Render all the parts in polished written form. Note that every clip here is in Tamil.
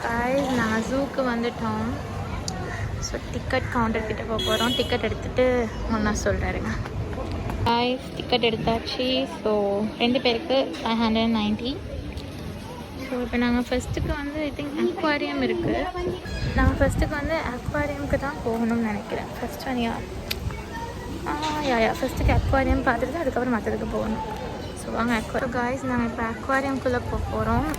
guys, நாங்கள் ஜூக்கு வந்துட்டோம். ஸோ டிக்கெட் கவுண்டர் கிட்ட போக போகிறோம். டிக்கெட் எடுத்துகிட்டு ஒன்றா சொல்கிறாருங்க. guys, டிக்கெட் எடுத்தாச்சு. ஸோ 2 பேருக்கு 590. ஸோ இப்போ நாங்கள் ஃபஸ்ட்டுக்கு வந்து ஐ திங்க் அக்வாரியம் இருக்குது. நாங்கள் ஃபஸ்ட்டுக்கு வந்து அக்வாரியமுக்கு தான் போகணும்னு நினைக்கிறேன். ஃபஸ்ட் ஒன் ஃபஸ்ட்டுக்கு அக்வாரியம் பார்த்துட்டு அதுக்கப்புறம் மற்றதுக்கு போகணும். ஸோ வாங்க அக்வாரியம். காய்ஸ், நாங்கள் இப்போ அக்வாரியம்குள்ளே போக போகிறோம்.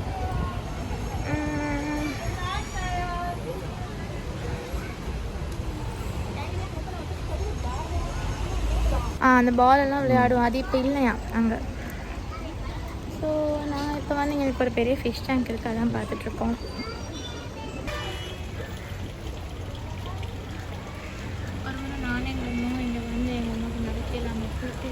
அந்த பாலெல்லாம் விளையாடுவோம், அது இப்போ இல்லையா அங்கே. ஸோ நான் இப்போ வந்து இங்கே இப்போ ஒரு பெரிய ஃபிஷ் டேங்க் இருக்குது, அதான் பார்த்துட்ருக்கோம். ஒரு முறை நானே எங்கள் அம்மா இங்கே வந்து எங்கள் அம்மாவுக்கு நடக்கலாமல் கூப்பிட்டு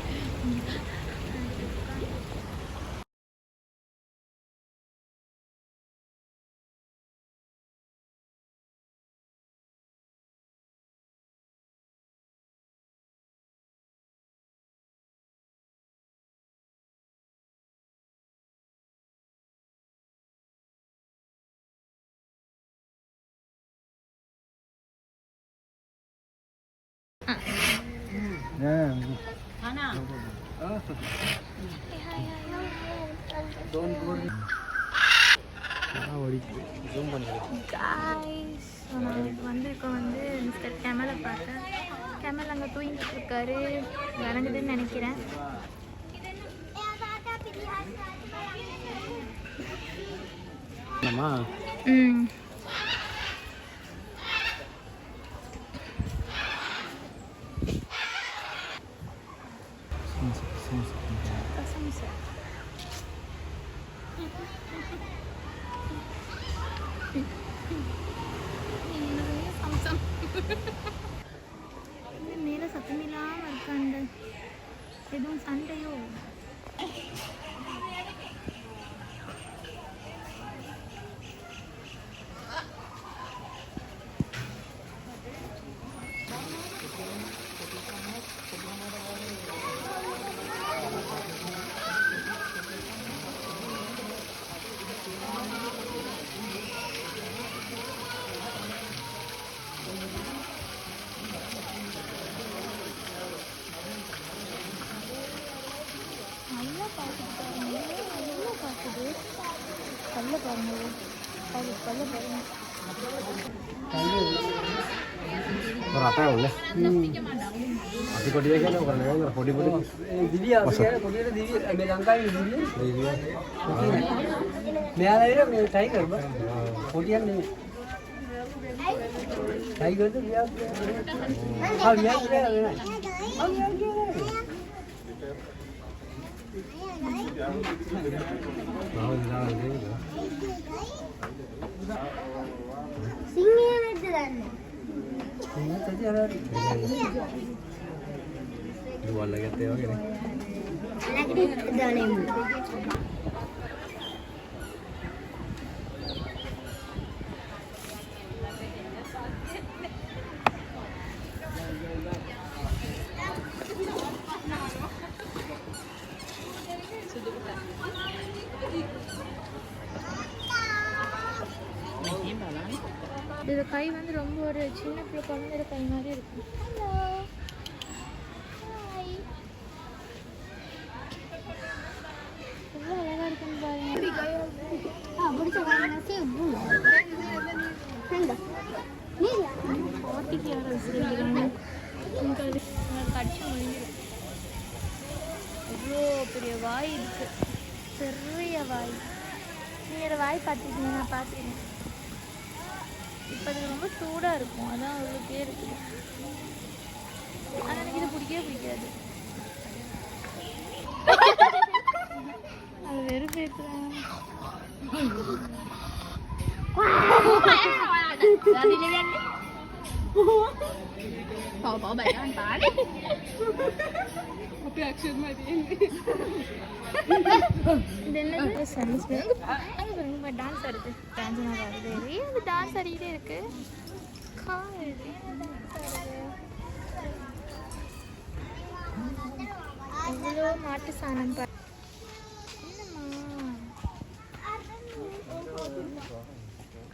வந்திருக்கோம். வந்து மிஸ்டர் கெமலை பார்த்தேன். கெமல் அங்கே தூங்கிட்டு இருக்காரு, இறங்குதுன்னு நினைக்கிறேன். மேலே சத்தமில்லாமல் இருக்காங்க. எதுவும் சண்டையோ? கல்ல பாருங்க, கல்ல பாருங்க. ஒரு அட்டா உள்ள அதி கொடியே கேன करने है फोड़ी फोड़ी दीदी आ गया कोड़ी दीदी मैं लंका ही दीदी मैं आ रहा मैं टाइगर बस फोड़िया नहीं टाइगर तो गया आ गया सिंगिया वेट्टारन्ने सिंगिया तजी हरारी दुआ लगते हो गए लगड़ी दाने में இது கை வந்து ரொம்ப ஒரு சின்ன பிள்ளை குழந்தையோட கை மாதிரி இருக்கும். ஹலோ, ஹாய், எவ்வளோ அழகாக இருக்குன்னு பாருங்க. பாட்டிக்கு யாரும் வச்சுருக்காங்க, கடிச்சு முடிஞ்சிடும். எவ்வளோ பெரிய வாய் இருக்கு, பெரிய வாய். நீங்கள் வாய் பார்த்துருக்கீங்க, நான் பார்த்துருக்கேன். இப்போ அது ரொம்ப சூடாக இருக்கும், அதான் அவ்வளோ பேர் இருக்குது. ஆனால் எனக்கு இது பிடிக்கவே பிடிக்காது. அது வெறும் பேசுகிறேன். Bỏ bạn ăn tán một cái action mà đi இதெல்லாம் சர்வீஸ் அங்கே டான்ஸ் ஆடுது. டான்ஸ் ஆடுது, அது டான்ஸ் ஆடிக்கிட்டே இருக்கு. எவ்வளோ மாட்டு சாணம்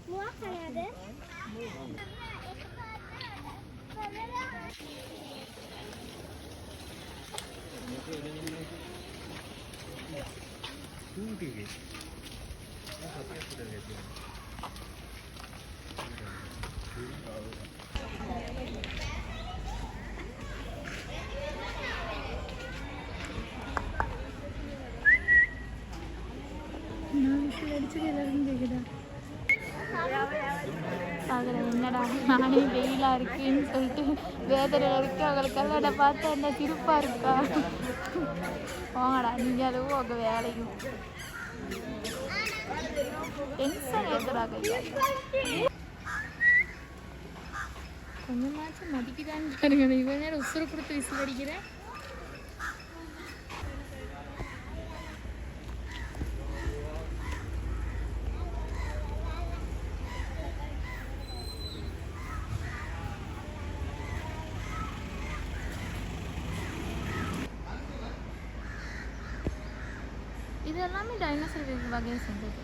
என்னம்மா அதில் என்னடா நானே வெயிலாக இருக்குன்னு சொல்லிட்டு வேதனையில் இருக்கு. அவங்களுக்கெல்லாம் என்னை பார்த்தா என்ன திருப்பா இருக்கா? போங்கடா நீங்கள் அதுவும் உங்கள் வேலையும் டென்ஷன் ஏற்றுறாங்க. கொஞ்சமாச்சும் மதிக்குதான்னு பாருங்க. இவன் நேரம் உசுறு கொடுத்து விசில் அடிக்கிறேன். இது எல்லாமே டைனோசர் வகையை சேர்ந்தது.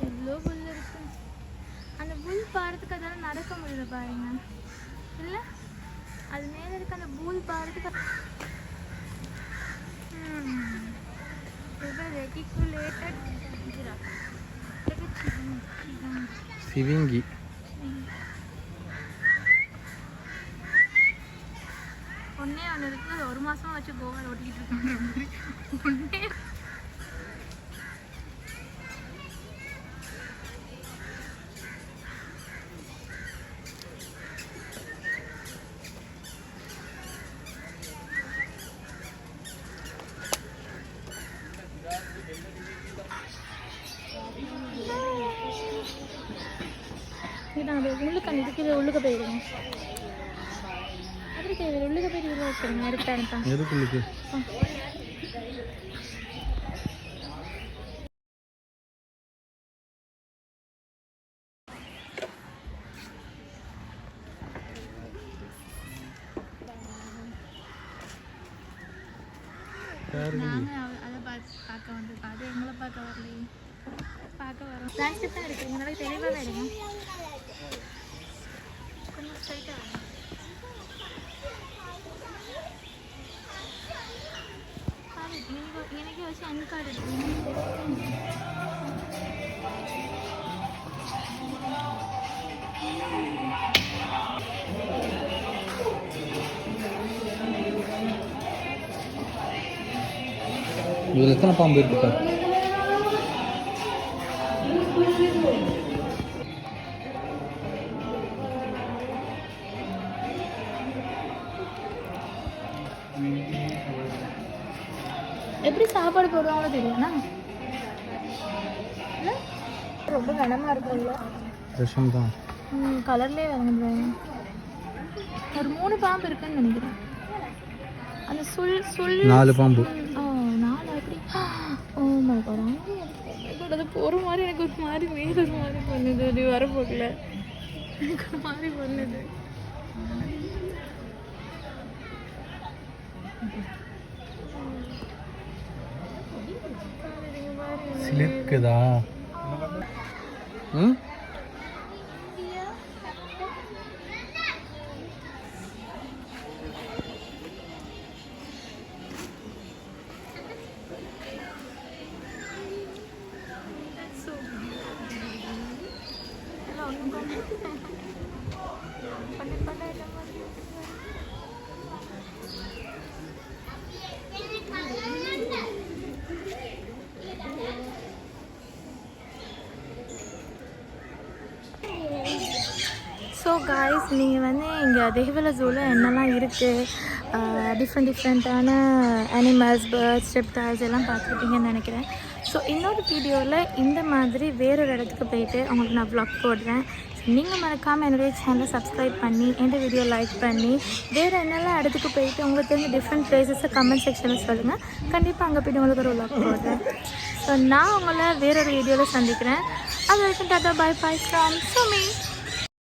எவ்வளோ புல் இருக்கு. அந்த புல் பாடுறதுக்கு அதெல்லாம் நடக்க முடியல பாருங்க. இல்லை அது மேலே இருக்க அந்த புல் பாடுறதுக்கு சிவிங்கி ஒன்னே ஒன்று இருக்கு. ஒரு மாசமா வச்சு கோவால் ஓட்டிக்கிட்டு இருக்காங்க. ஒன்னே நான் உள்ளுக்கு அந்த இதுக்கு உள்ளுக்க போயிடுங்க. அப்படி தேவை உள்ளுக்க போய் இவ்வளோ வச்சுருங்க. எடுத்தாங்க எதுக்குள்ளுக்கு நாங்கள் அதை பார்க்க வந்து அது எங்களை பார்க்க வரலையே. பார்க்க வரோம். டிரான்ஸ்கிரிப்ட் தான் எடுக்கிறீங்க. நல்லா தெளிவாக எடுங்க. கொஞ்சம் ஸ்ட்ரைட்டாக வேணும். எனக்கு வச்சு அன்கார்டு எடுக்கிறீங்க. இதில் எத்தனை பாம்பு இருக்குப்பா? எப்படி சாப்பாடு போடுவாங்களோ தெரியும்ண்ணா. ரொம்ப கனமாக இருக்கும்ல. விஷம் தான். கலர்லேயே வாங்கிடுவாங்க. ஒரு 3 பாம்பு இருக்குன்னு நினைக்கிறேன். அந்த சுல் 4 பாம்பு. 4 அப்படி. Oh my God. அது போகிற மாதிரி எனக்கு ஒரு மாதிரி மேல ஒரு மாதிரி பண்ணுது. அது வரப்போகல எனக்கு ஒரு மாதிரி பண்ணுது. சிலிர்க்குதா? ம் ஸோ காய்ஸ், நீங்கள் வந்து இங்கே தேவல ஜூவில் என்னெல்லாம் இருக்குது, டிஃப்ரெண்ட்டான அனிமல்ஸ், பேர்ட்ஸ், ரெப்டைல்ஸ் எல்லாம் பார்த்துருப்பீங்கன்னு நினைக்கிறேன். ஸோ இன்னொரு வீடியோவில் இந்த மாதிரி வேறொரு இடத்துக்கு போயிட்டு உங்களுக்கு நான் வ்ளாக் போடுறேன். ஸோ நீங்கள் மறக்காமல் என்னுடைய சேனலை சப்ஸ்கிரைப் பண்ணி இந்த வீடியோ லைக் பண்ணி வேறு என்னெல்லாம் இடத்துக்கு போயிட்டு உங்களுக்கு தெரிஞ்ச டிஃப்ரெண்ட் பிளேசஸை கமெண்ட் செக்ஷனில் சொல்லுங்கள். கண்டிப்பாக அங்கே போய்ட்டு உங்களுக்கு ஒரு வ்ளாக் போடுறேன். ஸோ நான் உங்களை வேறொரு வீடியோவில் சந்திக்கிறேன். அது வரைக்கும் tata, bye bye from Sumi.